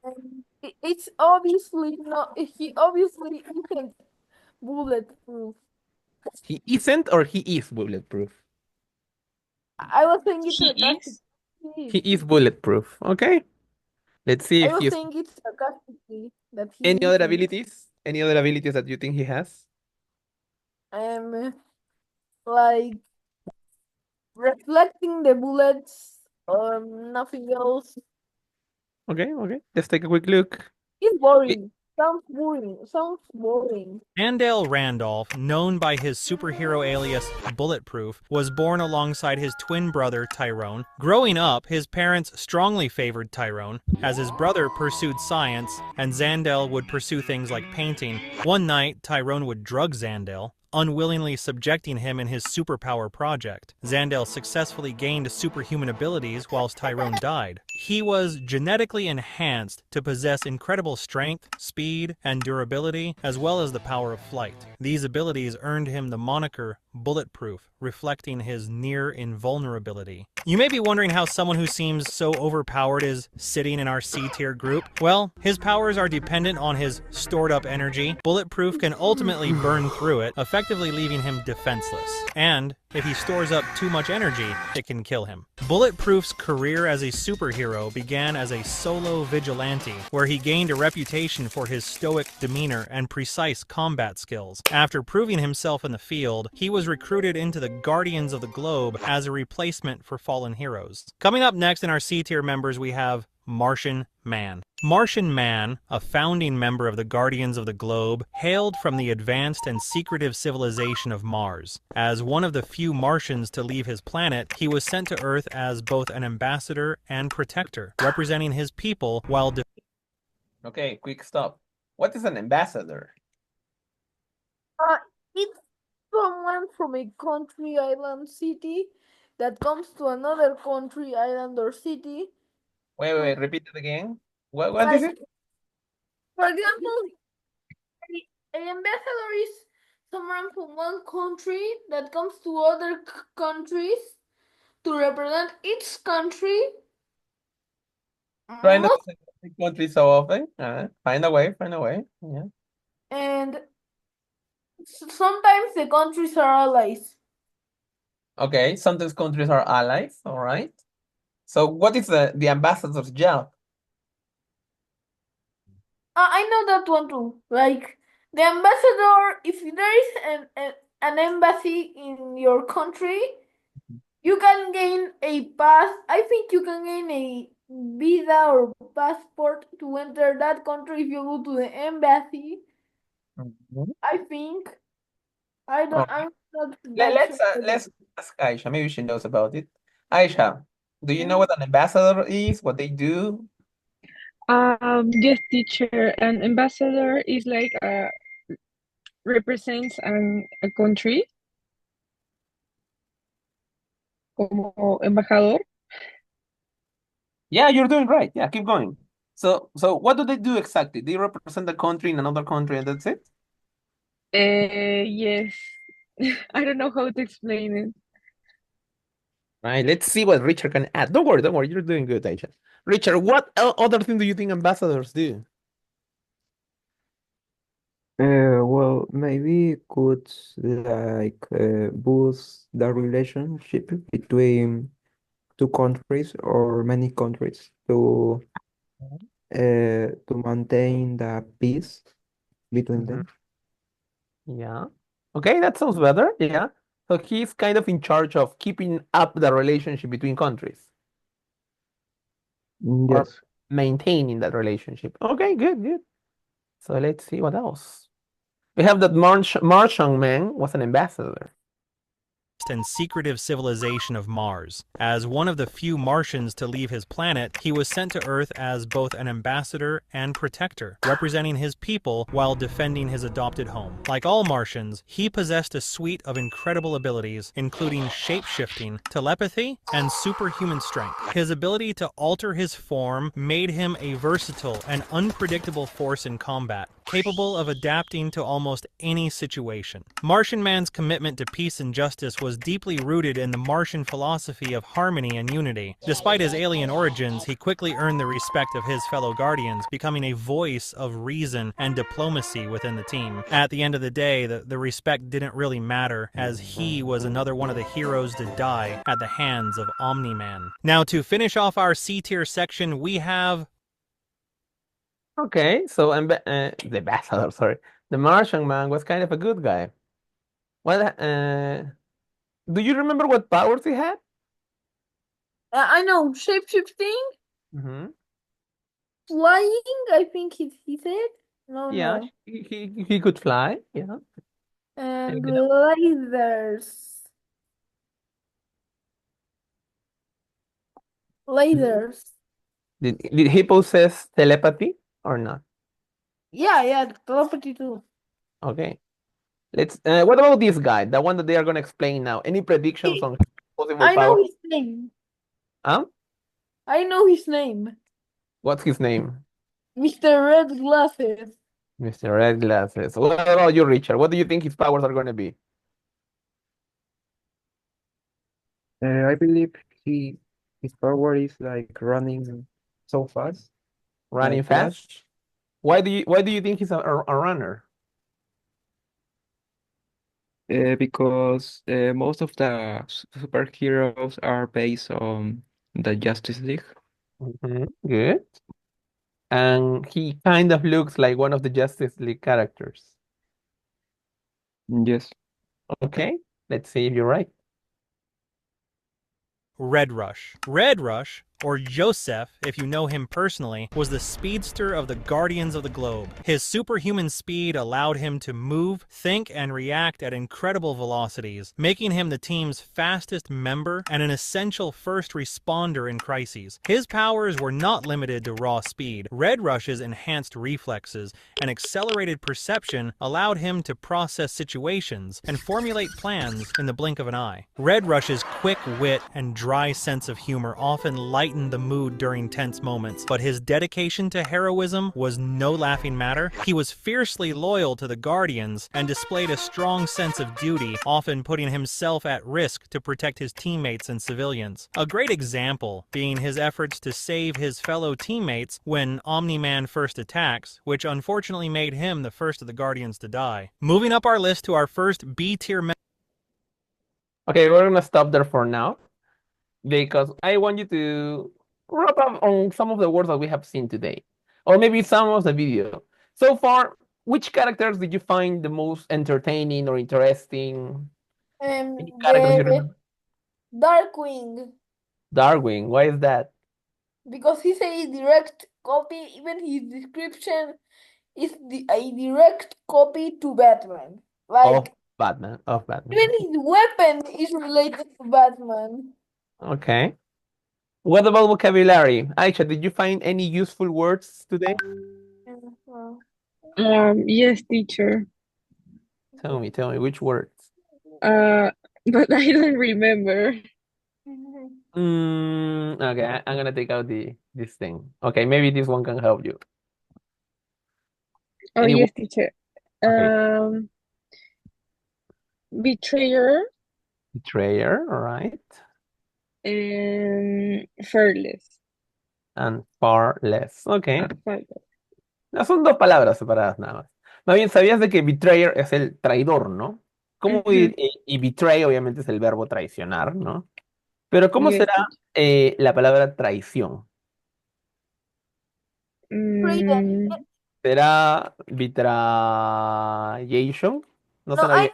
And it's obviously not. He obviously isn't bulletproof. He isn't or he is bulletproof? I was saying it's He sarcastic. is. He is bulletproof. Okay. Let's see I if was he is. saying it sarcastically that Any he other isn't. abilities? Any other abilities that you think he has? Like reflecting the bullets or nothing else. Okay. Let's take a quick look. It's boring. Sounds boring. Sounds boring. Zandale Randolph, known by his superhero alias Bulletproof, was born alongside his twin brother Tyrone. Growing up, his parents strongly favored Tyrone, as his brother pursued science and Zandale would pursue things like painting. One night, Tyrone would drug Zandale, unwillingly subjecting him in his superpower project. Zandale successfully gained superhuman abilities whilst Tyrone died. He was genetically enhanced to possess incredible strength, speed, and durability, as well as the power of flight. These abilities earned him the moniker Bulletproof, reflecting his near invulnerability. You may be wondering how someone who seems so overpowered is sitting in our C-tier group. Well, his powers are dependent on his stored up energy. Bulletproof can ultimately burn through it, effectively leaving him defenseless. And if he stores up too much energy, it can kill him. Bulletproof's career as a superhero began as a solo vigilante, where he gained a reputation for his stoic demeanor and precise combat skills. After proving himself in the field, he was recruited into the Guardians of the Globe as a replacement for fallen heroes. Coming up next in our C-tier members, we have Martian Man. Martian Man, a founding member of the Guardians of the Globe, hailed from the advanced and secretive civilization of Mars. As one of the few Martians to leave his planet, he was sent to Earth as both an ambassador and protector, representing his people while Okay, quick stop. What is an ambassador? It's someone from a country, island, city that comes to another country, island, or city. Wait, repeat it again. What is Like, it? for example, an ambassador is someone from one country that comes to other countries to represent its country. Try not to Most, say the country so often. Find a way, find a way. Yeah. and sometimes the countries are allies. Okay, sometimes countries are allies, all right. So what is the ambassador's job? I know that one too. Like the ambassador, if there is an embassy in your country, you can gain a pass. I think you can gain a visa or passport to enter that country if you go to the embassy. Mhm. I think. I Oh, don't. I'm not that sure. let's ask Aisha. Maybe she knows about it. Aisha, do you know Yeah. what an ambassador is? What they do? Yes, teacher. An ambassador is like represents a country como embajador. Yeah, you're doing right. Yeah, keep going. So what do they do exactly? They represent the country in another country, and that's it? Yes. I don't know how to explain it. Right. Let's see what Richard can add. Don't worry. You're doing good, Aisha. Richard, what other thing do you think ambassadors do? Well, maybe could like boost the relationship between two countries or many countries to maintain the peace between Mhm. them. Yeah. Okay, that sounds better. Yeah. So he's kind of in charge of keeping up the relationship between countries or Yes. maintaining that relationship. Okay, good. So let's see what else. We have that Martian man was an ambassador. and secretive civilization of Mars. As one of the few Martians to leave his planet, he was sent to Earth as both an ambassador and protector, representing his people while defending his adopted home. Like all Martians, he possessed a suite of incredible abilities, including shape-shifting, telepathy, and superhuman strength. His ability to alter his form made him a versatile and unpredictable force in combat, capable of adapting to almost any situation. Martian Man's commitment to peace and justice was deeply rooted in the Martian philosophy of harmony and unity. Despite his alien origins, he quickly earned the respect of his fellow Guardians, becoming a voice of reason and diplomacy within the team. At the end of the day, the respect didn't really matter, as he was another one of the heroes to die at the hands of Omni-Man. Now, to finish off our C-tier section, we have Okay, so the ambassador, sorry. The Martian man was kind of a good guy. What do you remember what powers he had? I know shapeshifting, Mm-hmm. flying. I think he said. No, Yeah, no, he could fly. Yeah. and Anything else? lasers. Mhm. Lasers. Did he possess telepathy or not? Yeah, telepathy too. Okay. Let's. What about this guy, the one that they are gonna explain now? Any predictions on his possible I power? know his name. Um, I know his name. what's his name? Mr. Red Glasses. Mr. Red Glasses. What about you, Richard? What do you think his powers are gonna be? I believe his power is like running so fast, Running like fast? Flash. Why do you think he's a runner? Because most of the superheroes are based on the Justice League. Good. And he kind of looks like one of the Justice League characters. Yes. Okay, let's see if you're right. Red Rush. Red Rush, or Joseph, if you know him personally, was the speedster of the Guardians of the Globe. His superhuman speed allowed him to move, think, and react at incredible velocities, making him the team's fastest member and an essential first responder in crises. His powers were not limited to raw speed. Red Rush's enhanced reflexes and accelerated perception allowed him to process situations and formulate plans in the blink of an eye. Red Rush's quick wit and dry sense of humor often lightened the mood during tense moments, but his dedication to heroism was no laughing matter. He was fiercely loyal to the Guardians and displayed a strong sense of duty, often putting himself at risk to protect his teammates and civilians. A great example being his efforts to save his fellow teammates when Omni-Man first attacks, which unfortunately made him the first of the Guardians to die. Moving up our list to our first B-tier member. Okay, we're gonna stop there for now because I want you to wrap up on some of the words that we have seen today, or maybe some of the video. So far, which characters did you find the most entertaining or interesting? Any characters you The remember? Darkwing, Darwin, why is that? because he's a direct copy, even his description is a direct copy to Batman. Of Like, Batman. Of Batman. even his weapon is related to Batman. Okay. What about vocabulary? Aisha, did you find any useful words today? Yes, teacher. Tell me, which words? But I don't remember. Okay, I'm gonna take out this thing. Okay, maybe this one can help you. Oh, Any yes, teacher. okay, Betrayer betrayer, all right, and fearless. and far less. Okay, Fearless. no, son dos palabras separadas nada más. Más bien, ¿sabías de que betrayer es el traidor, no? ¿Cómo Mhm. y betray obviamente es el verbo traicionar, ¿no? Pero ¿cómo Yes, será teacher. la palabra traición? Freedom. Mm, ¿Será betrayation? No No, suena bien.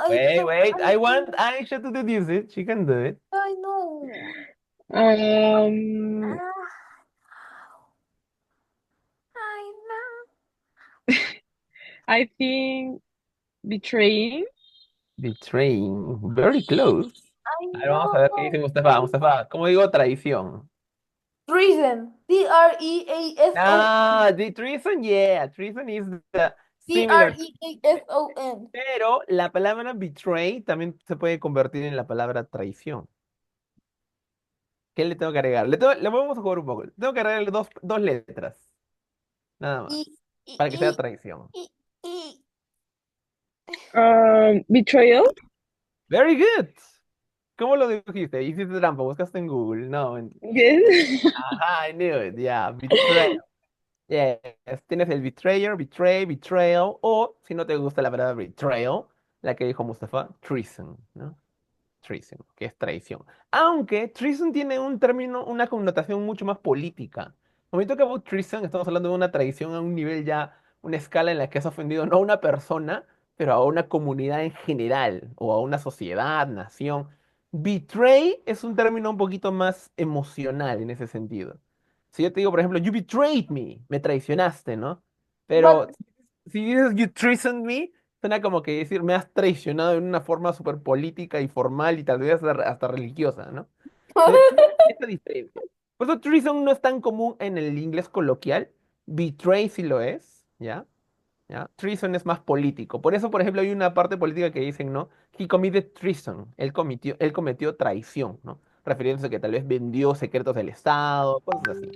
I Wait, I want Aisha to deduce it. She can do it. I know. um, I know. I think betraying. Betraying. Very close. I A ver, vamos a ver qué dice know. Mustafa. Mustafa, ¿cómo digo traición? Treason. Treason. Ah, the treason, yeah. Treason is the similar. Treason. Pero la palabra betray también se puede convertir en la palabra traición. ¿Qué le tengo que agregar? Le vamos a jugar un poco. Tengo que agregarle dos letras. Nada más. E, e, Para que sea e, traición. e, e. Betrayal. Very good. ¿Cómo lo dijiste? Hiciste trampa, buscaste en Google. No, Yes. ajá, I knew it. Yeah, betrayal. Yes, tienes el betrayer, betrayal, o si no te gusta la palabra betrayal, la que dijo Mustafa, treason, ¿no? Treason, que es traición. Aunque treason tiene un término, una connotación mucho más política. Cuando we talk about treason, estamos hablando de una traición a un nivel ya, una escala en la que has ofendido no a una persona, pero a una comunidad en general, o a una sociedad, nación. Betray es un término un poquito más emocional en ese sentido. Si yo te digo, por ejemplo, you betrayed me traicionaste, ¿no? Pero But si dices you treasoned me, suena como que decir, me has traicionado en una forma súper política y formal y tal vez hasta religiosa, ¿no? Tiene esta diferencia. Por eso treason no es tan común en el inglés coloquial. Betray sí lo es, ¿ya? ¿Ya? Treason es más político. Por eso, por ejemplo, hay una parte política que dicen, ¿no? He committed treason. Él cometió traición, ¿no? Refiriéndose a que tal vez vendió secretos del Estado, cosas así.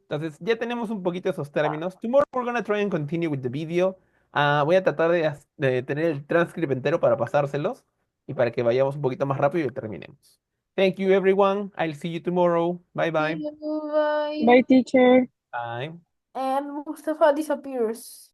Entonces, ya tenemos un poquito esos términos. Tomorrow we're gonna try and continue with the video. Voy a tratar de tener el transcript entero para pasárselos y para que vayamos un poquito más rápido y terminemos. Thank you, everyone. I'll see you tomorrow. Bye see bye. you, bye. Bye, teacher. Bye. And Mustafa disappears.